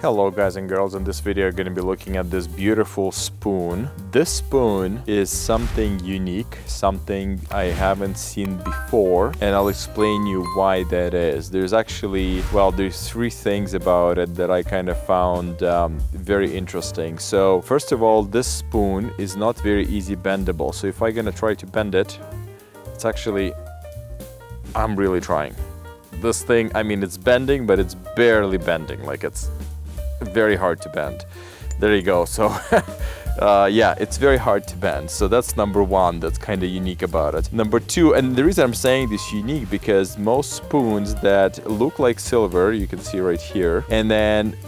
Hello guys and girls, in this video I'm going to be looking at this beautiful spoon. This spoon is something unique, something I haven't seen before, and I'll explain you why that is. There's actually, there's three things about it that I kind of found very interesting. So first of all, this spoon is not very easy bendable. So if I'm going to try to bend it, it's actually, I'm really trying. This thing, I mean, it's bending, but it's barely bending, like it's very hard to bend. There you go. So yeah, it's very hard to bend. So that's number one, that's kind of unique about it. Number two, and the reason I'm saying this unique because most spoons that look like silver, you can see right here, and then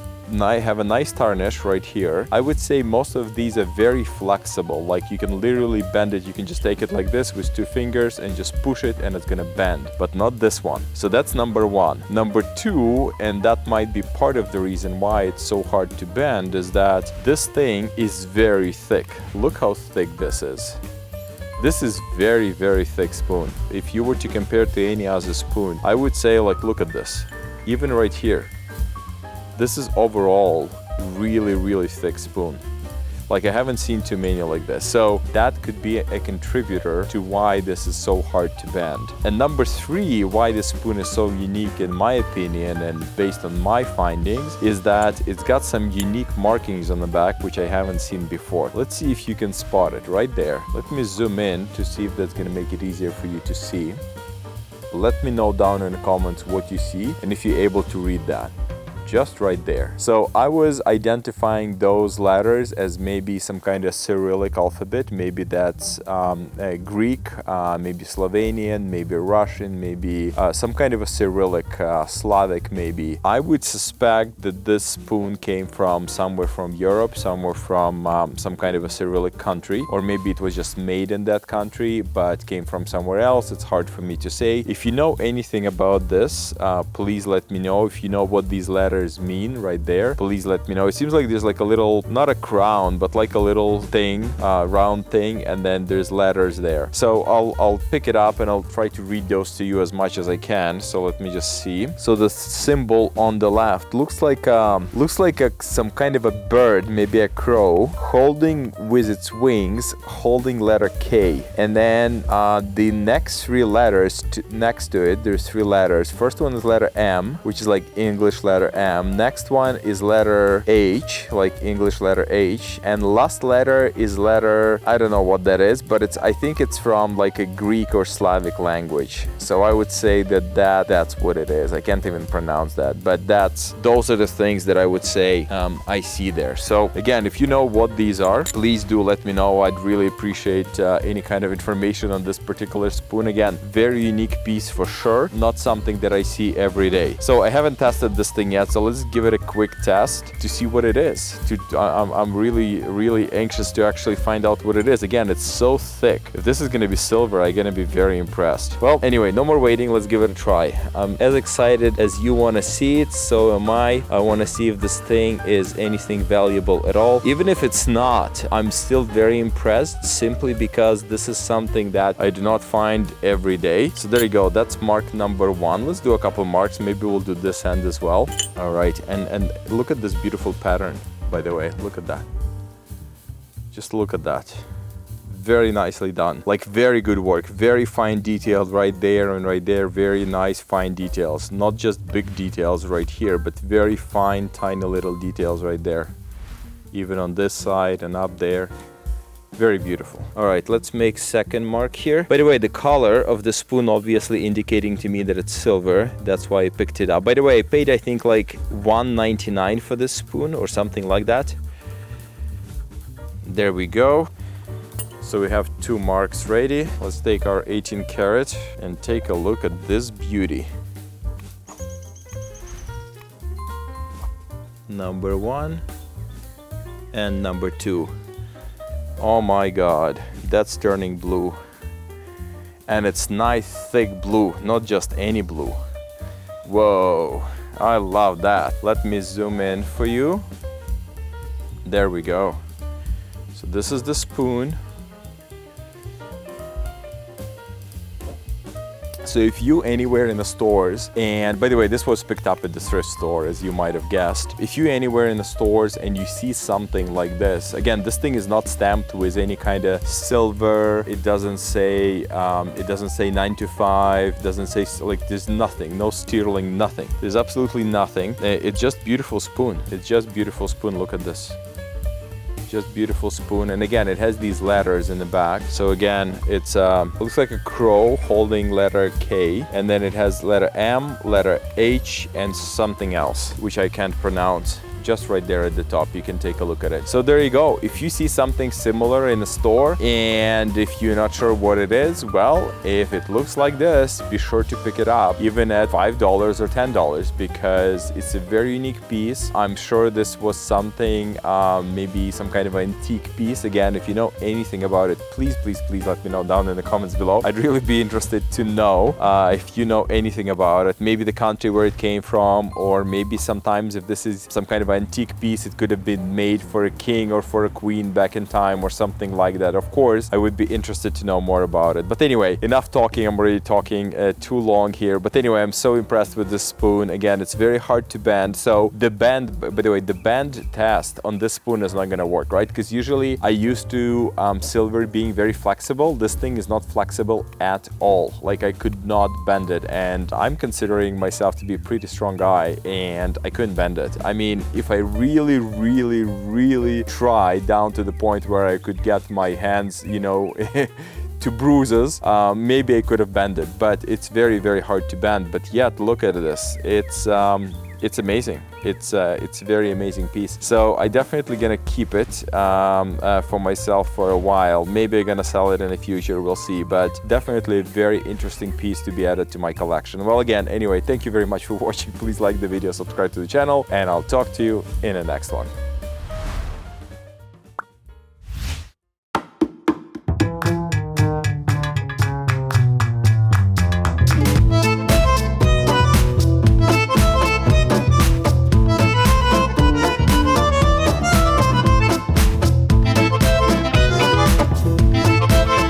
I have a nice tarnish right here. I would say most of these are very flexible, like you can literally bend it. You can just take it like this with two fingers and just push it and it's gonna bend, but not this one. So that's number one. Number two, and that might be part of the reason why it's so hard to bend, is that this thing is very thick. Look how thick this is. This is very, very thick spoon. If you were to compare it to any other spoon, I would say, like, look at this. Even right here. This is overall really, really thick spoon. Like, I haven't seen too many like this. So that could be a contributor to why this is so hard to bend. And number three, why this spoon is so unique in my opinion and based on my findings, is that it's got some unique markings on the back which I haven't seen before. Let's see if you can spot it right there. Let me zoom in to see if that's gonna make it easier for you to see. Let me know down in the comments what you see and if you're able to read that. Just right there. So I was identifying those letters as maybe some kind of Cyrillic alphabet. Maybe that's Greek, maybe Slovenian, maybe Russian, maybe some kind of a Cyrillic, Slavic maybe. I would suspect that this spoon came from somewhere from Europe, somewhere from some kind of a Cyrillic country, or maybe it was just made in that country but came from somewhere else. It's hard for me to say. If you know anything about this, please let me know. If you know what these letters mean right there, please let me know. It seems like there's like a little, not a crown, but like a little thing, round thing, and then there's letters there. So I'll pick it up and I'll try to read those to you as much as I can. So let me just see. So the symbol on the left looks like some kind of a bird, maybe a crow, holding with its wings, holding letter K. And then the next three letters next to it, there's three letters. First one is letter M, which is like English letter M. Next one is letter H, like English letter H, and last letter is letter, I don't know what that is, but I think it's from like a Greek or Slavic language. So I would say that's what it is. I can't even pronounce that, but those are the things that I would say I see there. So again, if you know what these are, please do let me know. I'd really appreciate any kind of information on this particular spoon. Again, very unique piece for sure, not something that I see every day. So I haven't tested this thing yet, so let's give it a quick test to see what it is. I'm really, really anxious to actually find out what it is. Again, it's so thick. If this is going to be silver, I'm going to be very impressed. Well, anyway, no more waiting. Let's give it a try. I'm as excited as you want to see it, so am I. I want to see if this thing is anything valuable at all. Even if it's not, I'm still very impressed simply because this is something that I do not find every day. So there you go. That's mark number one. Let's do a couple marks. Maybe we'll do this end as well. All right, and look at this beautiful pattern, by the way. Look at that. Just look at that. Very nicely done. Like, very good work. Very fine details right there and right there. Very nice fine details. Not just big details right here, but very fine, tiny little details right there. Even on this side and up there. Very beautiful. All right, let's make second mark here. By the way, the color of the spoon obviously indicating to me that it's silver. That's why I picked it up. By the way, I paid, I think, like $1.99 for this spoon or something like that. There we go. So we have two marks ready. Let's take our 18 karat and take a look at this beauty. Number one and number two. Oh my God, that's turning blue. And it's nice thick blue, not just any blue. Whoa, I love that. Let me zoom in for you. There we go. So this is the spoon. So if you anywhere in the stores, and by the way, this was picked up at the thrift store, as you might have guessed. If you anywhere in the stores and you see something like this, again, this thing is not stamped with any kind of silver. It doesn't say 9 to 5. Doesn't say, like, there's nothing, no sterling, nothing. There's absolutely nothing. It's just beautiful spoon. It's just beautiful spoon. Look at this. Just beautiful spoon, and again, it has these letters in the back. So again, it's looks like a crow holding letter K, and then it has letter M, letter H, and something else which I can't pronounce. Just right there at the top, you can take a look at it. So there you go. If you see something similar in the store and if you're not sure what it is, well, if it looks like this, be sure to pick it up, even at $5 or $10, because it's a very unique piece. I'm sure this was something, maybe some kind of antique piece. Again, if you know anything about it, please let me know down in the comments below. I'd really be interested to know if you know anything about it, maybe the country where it came from, or maybe sometimes if this is some kind of antique piece, it could have been made for a king or for a queen back in time or something like that. Of course, I would be interested to know more about it. But anyway, enough talking. I'm already talking too long here. But anyway, I'm so impressed with this spoon. Again, it's very hard to bend. So the bend, by the way, the bend test on this spoon is not going to work, right? Because usually I used to silver being very flexible. This thing is not flexible at all. Like, I could not bend it, and I'm considering myself to be a pretty strong guy, and I couldn't bend it. I mean, if I really try down to the point where I could get my hands, you know, to bruises, maybe I could have bent it, but it's very hard to bend. But yet, look at this. It's amazing. It's a very amazing piece. So I definitely gonna keep it for myself for a while. Maybe I'm gonna sell it in the future, we'll see. But definitely a very interesting piece to be added to my collection. Well, again, anyway, thank you very much for watching. Please like the video, subscribe to the channel, and I'll talk to you in the next one.